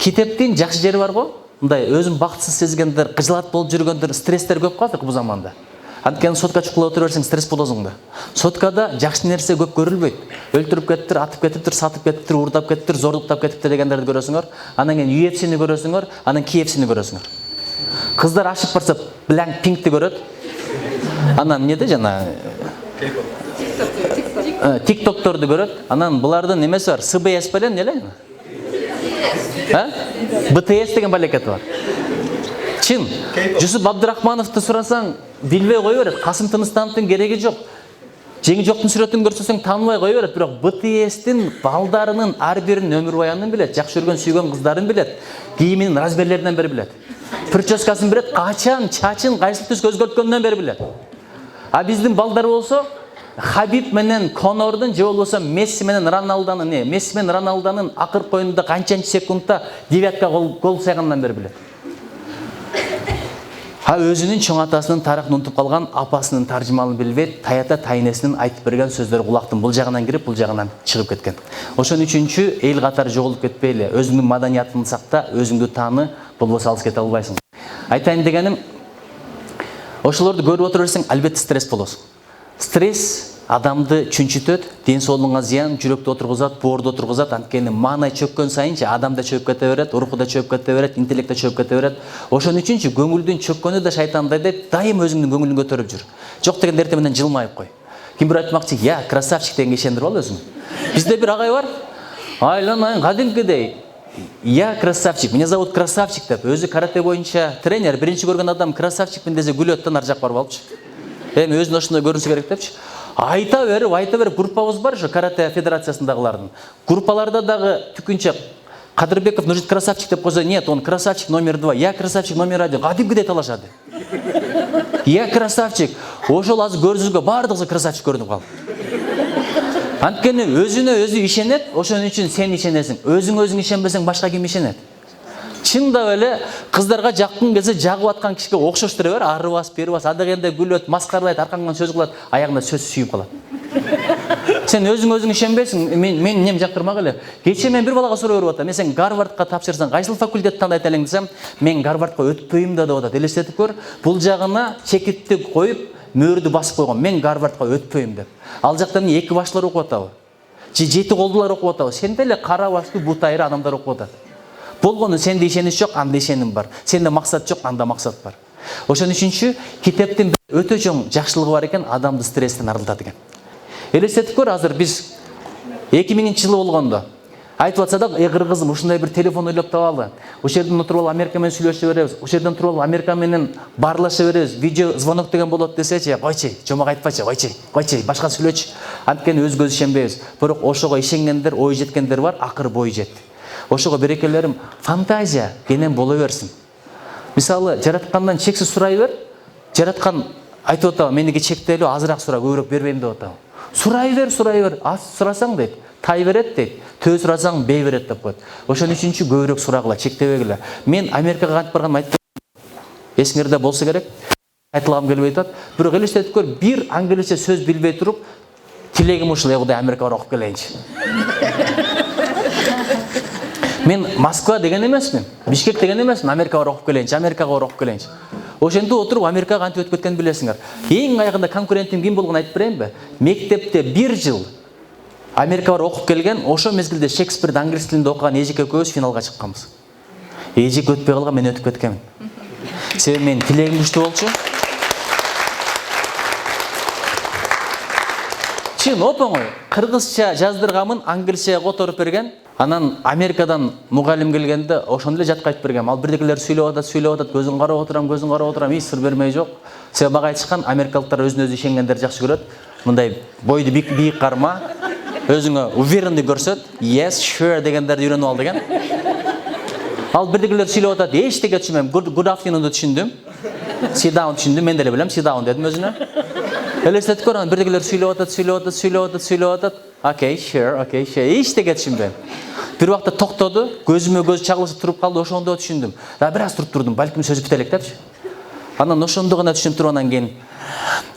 Китептин жакшы жери бар го. Мындай өзүн бактысыз сезгендер, кыжылат болуп жүргөндөр, стресстер көп калат бул заманда. Анткени сотка чукулап отура берсең стресс болосуң да. Соткада жакшы нерсе көп көрүлбөйт. Өлтүрүп кетиптир, атып кетиптир, сатып кетиптир, урдап кетиптир, зорлуктап кетиптир дегендерди көрөсүңөр. Анан кийин UFC'ни көрөсүңөр, анан KFC'ни көрөсүңөр. Кыздар ашып барса Black Pink'ти көрөт. Анан эмнеде жана TikTok'торду көрөт. Анан булардын немеси бар? CBS белен эле? BTS деген балекети бар. Чын. Жусуп Абдырахмановду сурасаң, билбей кое берет. Касым Тыныстановдун кереги жок. Жеңи жоктун сүрөтүн көрсөсөң тааныбай кое берет. Бирок BTS'тин балдарынын ар биринин өмүр баянын билет, жакшы көргөн сүйгөн кыздарын билет, кийиминин размерлеринен бери билет. Прическасын билет, качан чачын кайсы түскө өзгөрткөндөн бери билет. А биздин балдар болсо Хабиб менен Конордун же болбосо Месси менен Роналданын акыркы оюнда канчанчы секундта девятка гол сайгандан бери билет. Өзүнүн чоң атасынын тарыхын унутуп калган апасынын таржымалын билбейт, таята тайнесинин айтып берген сөздөр кулактын бул жагынан кирип, бул жагынан чыгып кеткен. Ошон үчүнчү эл катары жоголуп кетпейли, өзүңдүн маданиятыңды сакта, өзүңдү тааны, болбосо алыс кете албайсың. Айтайын дегеним, ошолорду көрүп отура берсең, албетте стресс болосуң. Стресс адамды чүнчүтөт, ден соолугуңа зыян, жүрөктү отургузат, боорду отургузат. Анткени маанай чөккөн сайынчы адам да чөгүп кете берет, руху да чөгүп кете берет, интеллект да чөгүп кете берет. Ошон үчүнчү көңүлдүн чөккөнү да шайтандай дейт, дайым өзүңдүн көңүлүң көтөрүп жүр. Жок деген эртең менен жылмайып кой. Ким бир айтмакчы, "Я, красавчик" дегенге ишендирип ал өзүң. Бизде бир агай бар. Айланайын кадимкидей. "Я красавчик, меня зовут красавчик" деп, өзү карате боюнча тренер, биринчи көргөн адам красавчикмин десе күлөт да ар жак барып алыпчы. Эми өзүн ошондой көрүнүшү керек депчи. Айта берип группабыз бар же карате федерациясындагылардын. Группаларда дагы түкүнчө Кадырбеков нужен красавчик деп койсо, нет, он красавчик номер 2, я красавчик номер 1. Кадимкидей талашады. Я красавчик. Ошол азыр көрүзүзгө бардыгы красавчик көрүнүп калды. Анткени өзүнө өзү ишенет, ошон үчүн сен ишенесиң. Өзүң ишенбесең башка ким ишенет? Чындап эле кыздарга жаккың келсе жагып аткан кишиге окшоштура бер, ары басып, бери басып, адегенде күлөт, маскаралайт, аркаңдан сөз кылат, аягында сөз сүйүп калат. Сен өзүң ишенбейсиң, мен эмнем жактырмак эле. Кечээ мен бир балага суроо берип атам, сен Гарвардка тапшырсаң, кайсыл факультетти тандайт элең десем, мен Гарвардка өтпөйм да деп атат. Элестетип көр, бул жагына чекитти коюп, мөөрдү басып койгон, мен Гарвардка өтпөйм деп. Ал жакта эмне эки башлар окуп атабы? Же жети колдулар окуп атабы? Сен деле кара баштуу бутайры адамдар окуп атат. Болгону сенде ишенич жок, анда ишеним бар. Сенде максат жок, анда максат бар. Ошон үчүнчү китептин өтө чоң жакшылыгы бар экен, адамды стресстен арылтат экен. Элестетип көр, азыр биз 2000-жылы болгондо айтып атса да, кыргызым ушундай бир телефон ойлоп табалы. Ошол жерден отуруп алып Америка менен сүйлөшө беребиз. Ошол жерден отуруп алып Америка менен баарлаша беребиз. Видео звонок деген болот десечи, койчу, жомок айтпачы, койчу, башка сүйлөчү. Анткени өзгө ишенбейбиз. Бирок ошого ишенгендер, ой жеткендер бар, акыры бой жетти. Ошого берекелерим, фантазия кенен боло берсин. Мисалы, жараткандан чексиз сурай бер. Жараткан айтып атабы, меники чектелүү, азыраак сура, көбүрөөк бербейм деп атабы. Сурай бер. Аз сурасаң дейт, тай берет дейт. Төө сурасаң бей берет деп коет. Ошон үчүнчү көбүрөөк сурагыла, чектебегиле. Мен Америкага кантип барганымды айтып эсиңерде болсо керек. Айтылгам келбей атат. Бирок элестетип көр, бир англисче сөз билбей туруп, тилегим ушул, Кудай Америкага окуп келейинчи. Мен Москва деген эмесмин, Бишкек деген эмесмин, Америкага окуп келейинчи. Ошентип отуруп Америкага кантип өтүп кеткенин билесиңер. Эң аягында конкурентим ким болгонун айтып берейинби? Мектепте 1 жыл Америкага окуп келген, ошо мезгилде Шекспирди англис тилинде окуган Эжик экөөбүз финалга чыкканбыз. Эжик өтпөй калган, мен өтүп кеткенмин. Себеби менин тилегим күчтүү болчу. Чын оп-оңой, кыргызча жаздыргамын, англисче которуп берген. Анан Америкадан мугалим келгенде ошондо эле жатка айтып бергем. Ал бирдекелер сүйлөп атат, көзүн карап отурам, эч сыр бермей жок. Себеби мага айтышкан, америкалыктар өзүнө өзү ишенгендер жакшы көрөт. Мындай бойду бийик карма, өзүңө уверенный көрсөт, yes, sure дегендерди үйрөнүп ал деген. Ал бирдекелер сүйлөп атат, эчтеке түшүнбөйм. Good afternoon'ду түшүндүм. Sit down түшүндүм, мен деле билем, sit down дедим өзүнө. Элестетип көр, бирдекелер сүйлөп атат. Окей, sure. Эчтеке түшүнбөйм. Бир убакта токтоду, көзүмө көз чагылышып туруп калды, ошондо түшүндүм. Да бир аз туруп турдум, балким сөз бүтө элек депчи. Анан ошондо гана түшүнүп туруп анан кийин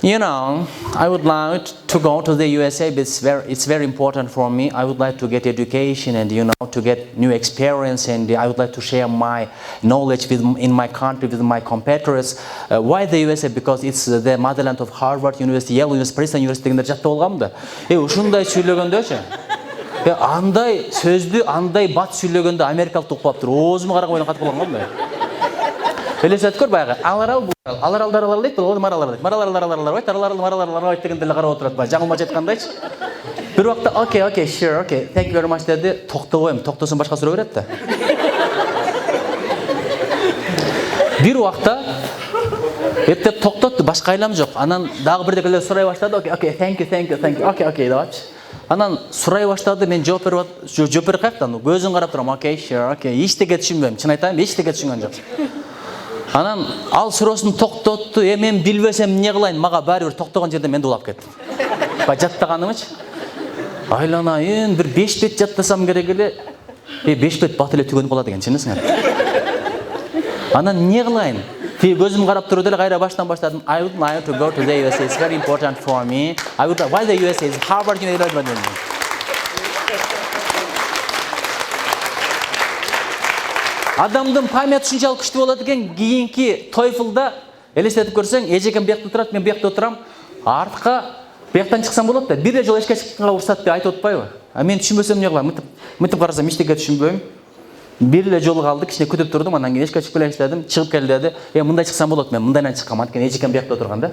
I would like to go to the USA, but it's very important for me. I would like to get education and, to get new experience, and I would like to share my knowledge in my country with my competitors. Why the USA? Because it's the motherland of Harvard University, Yale University, Princeton University дегенде жатты болғам да. Ушундай сүйлөгөндө андай сөздү, андай бат сүйлөгөндө америкалык тукпап тур. Оозума карап ойнап катып калгам да. Елесет көр баяғы, аларалдар дейді, бұл маралар дегенде қарап отырады ба, жаңылма жетқандайшы. Бір уақытта, окей, sure, thank you very much деді, тоқта қойым, тоқтасын башқа сұрау береді. Бір уақытта, ептеп тоқтатты, башқа айлам жоқ. Анан дағы бірдекелер сұрай баштады, окей, thank you, давайшы. Анан сұрай баштады, мен жооп беріп қаяқтан, көзін қарап тұрам, окей, sure, ештеге түсінбеймін, шын айтайын, ештеге түсінген жоқ. Анан ал сұрасын тоқтатты, мен билбесем не қылайын, маға бәрібір тоқтаған жерде мен улап кеттім. Жаттағанымыш. Айланайын, бір 5 бет жаттасам керек еле, 5 бет бат эле түгөнүп калат экен, чынысың. Анан не қылайын? Көзім қарап тұрды эле, кайра баштан баштадым. I would like to go to the USA. It's very important for me. Why the USA? It's Harvard University. Адамдың памяты ушунчалык күчтүү болот экен, кийинки TOEFL-да элестетип көрсөң, эжекем биякта турат, мен биякта отурам. Артка бияктан чыксам болот да, бир эле жолу эшикке чыкканга уруксат деп айтып атпайбы? Мен түшүнбөсөм эмне кылам? Мынтип карасам эчтеке түшүнбөйм. Бир эле жолу калды, кичине күтүп турдум, андан кийин эшикке чыгып келиштедим, чыгып кел деди. Мындай чыксам болот, мен мындайдан чыккам, анткени эжекем биякта отурган да.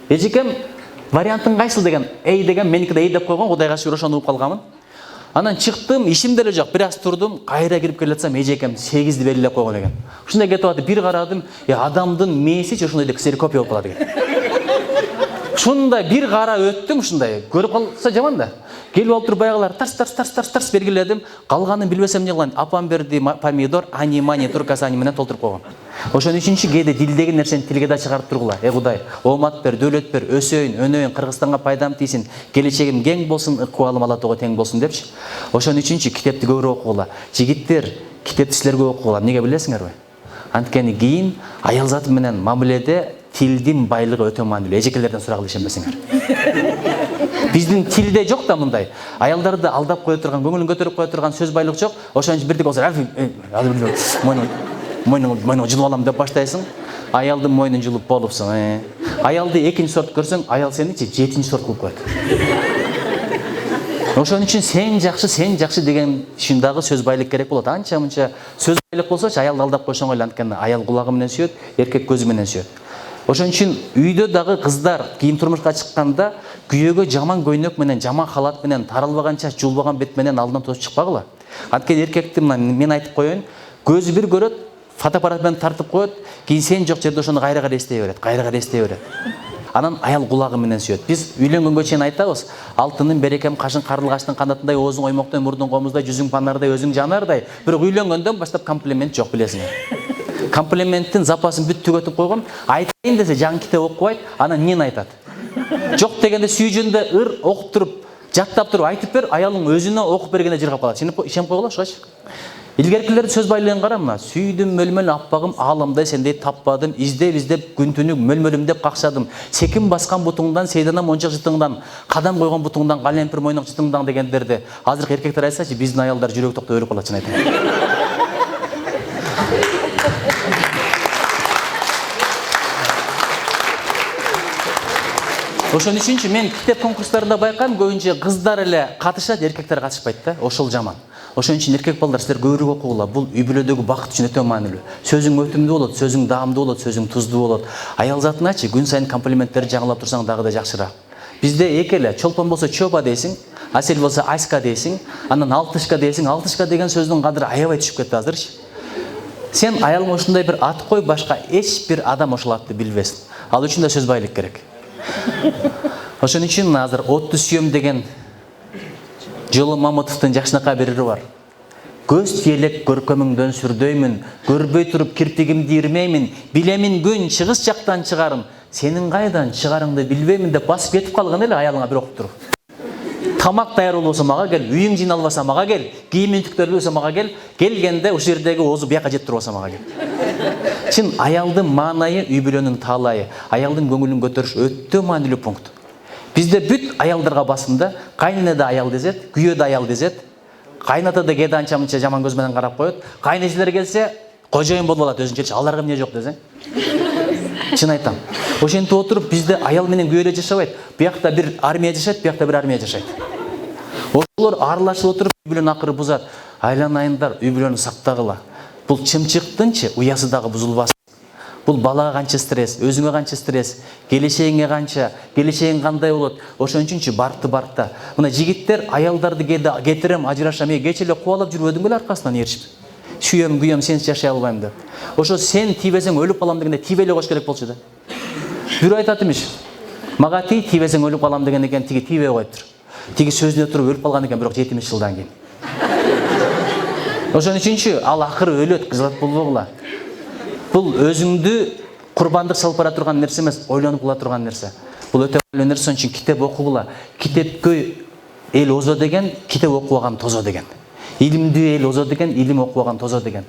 Эжекем вариантын кайсыл деген, деген меникиде деп койгон, Кудайга шүгүр ошону угуп калганмын. Анан чыктым, ишим деле жок, бир аз турдум, кайра кирип келатсам эжекем 8ди белгилеп койгон экен. Ушундай кетип атып, бир карадым, адамдын мээси ошондой эле ксерокопия болуп калат экен. Ушундай бир кара өттүм, ушундай көрүп калса жаман да. Келип алып туруп баягылар тарс бергиледим, калганын билбесем не кылайын. Апам берди помидор, ани-мани туркасани менен толтуруп койгон. Ошон үчүнчү кээде дилдеги нерсени тилге да чыгарып тургула. Кудай, оомат бер, дөөлөт бер, өсөйүн, өнөйүн, Кыргызстанга пайдам тийсин, келечегим кең болсун, ыкыбалым ала тоо тең болсун депчи. Ошон үчүнчү китепти көбүрөөк окугула. Жигиттер, китепти силерге окугула. Эмнеге билесиңерби? Анткени кийин аял заты менен мамиледе тилдин байлыгы өтө маанилүү. Эжекелерден сурагыла ишенбесиңер. Биздин тилде жок да мындай. Аялдарды алдап кое турган, көңүлүн көтөрүп кое турган сөз байлык жок. Ошон үчүн бирдик болсо, мойнуңду жулуп алам деп баштайсың. Аялдын мойнун жулуп болупсуң. Аялды экинчи сорт көрсөң, аял сеничи 7-чи сорт кылып коет. Ошон үчүн сен жакшы деген ушундагы сөз байлык керек болот. Анча-мынча сөз байлык болсочу, аялды алдап койсоң эле, анткени аял кулагы менен сүйөт, эркек көзү менен сүйөт. Ошон үчүн үйдө дагы кыздар кийин турмушка чыкканда күйөөгө жаман көйнөк менен, жаман халат менен, таралбаган чач, жулбаган бет менен алдынан тосуп чыкпагыла. Анткени эркекти мен айтып коеюн, көзү бир көрөт, фотоаппарат менен тартып коет, кийин сен жок жерде ошону кайра эстей берет. Анан аял кулагы менен сүйөт. Биз үйлөнгөнгө чейин айтабыз, алтыным берекем кашын карылгаштын канатындай, оозуң оймоктой, мурдуң комуздай, жүзүң панардай, өзүң жанардай. Бирок үйлөнгөндөн баштап комплимент жок, билесиңер. Комплименттин запасын бүт түгөтүп койгон. Айтайын десе жаңы китеп окубайт, анан эмнени айтат? Жок дегенде сүйжүндө ыр окуп туруп, жаттап туруп айтып бер, аялың өзүнө окуп бергенде жыргап калат. Ишенип койгула ошогочу. Илгеркилердин сөз байлыгын кара мына. Сүйдүм мөлмөл аппагым, аалымдай сендей таппадым, издеп күн түнү мөлмөлүм деп какшадым. Секин баскан бутуңдан, сейдана мончак жытыңдан, кадам койгон бутуңдан, калемпир мойнок жытыңдан дегендерди азыркы эркектер айтсачы, биздин аялдар жүрөк токтоп өлүп калат, чын айтайын. Ошон үчүнчү мен китеп конкурстарында байкайм, көбүнчө кыздар эле катышат, эркектер катышпайт да. Ошол жаман. Ошон үчүн эркек балдар силер көбүрөөк окугула. Бул үй бүлөдөгү бакыт үчүн өтө маанилүү. Сөзүң өтүмдүү болот, сөзүң даамдуу болот, сөзүң туздуу болот. Аял затыначы күн сайын комплименттерди жаңылап турсаң дагы да жакшыраак. Бизде эки эле, чолпон болсо чоба дейсиң, асел болсо айска дейсиң, анан алтышка дейсиң. Алтышка деген сөздүн кадыры аябай түшүп кетти азырчы. Сен аялыңа ушундай бир ат кой, башка эч бир адам ошол атты билбесин. Ал үчүн да сөз байлык керек. Ошон үчүн азыр Отту сүйөм деген Жолу Мамытовдун жакшынакай бири бар. Көз тиелек көркөмүңдөн сүрдөймүн, көрбөй туруп кирпигимди ирмеймин, билемин күн чыгыс жактан чыгарым, сенин кайдан чыгарыңды билбеймин деп басып кетип калган эле аялыңа бир окуп туруп. Тамак даяр болбосо мага кел, үйүң жыйналбаса мага кел, кийимиң түктөлбөсө мага кел, келгенде ошол жердеги оозу бияка жетип турбаса мага кел. Чын аялдын маанайы үй бүлөнүн таалайы, аялдын көңүлүн көтөрүш өтө маанилүү пункт. Бизде бүт аялдарга басымда кайнене да аял дезет, күйөө да аял дезет, кайната да кээде анча мынча жаман көз менен карап коет. Кайнежелер келсе, кожоюн болуп алат өзүнчө. Аларга эмне жок десең? Чын айтам. Ошентип отуруп бизде аял менен күйөө эле жашабайт. Биякта бир армия жашайт, биякта бир армия жашайт. Ошолор аралашып отуруп үй бүлөнүн акыры бузат. Айланайындар, үй бүлөнү сактагыла. Бул чымчыктынчы уясы дагы бузулбасын. Бул балага канча стресс, өзүңө канча стресс, келечегиңе канча, келечегиң кандай болот. Ошон үчүнчү баркта. Мына жигиттер аялдарды кетирем, ажырашам, кече эле кубалап жүрбөдүң беле аркасынан ээрчип. Сүйөм, күйөм, сенсиз жашай албайм деп. Ошо сен тийбесең өлүп калам дегенде тийбей эле коюш керек болчу да. Бирөө айтат эмиш. Мага тийбесең өлүп калам деген экен, тиги тийбей коюптур. Тиги сөзүнө туруп өлүп калган экен, бирок 70 жылдан кийин. Ошон үчүнчү ал акыры өлөт, кызат болбогула. Бул өзүңдү курбандык салып бара турган нерсе эмес, ойлонуп кыла турган нерсе. Бул өтө маанилүү нерсе, ошон үчүн китеп окугула. Китепкө эл озо деген, китеп окубаган тозо деген. Илимдүү эл озо деген, илим окубаган тозо деген.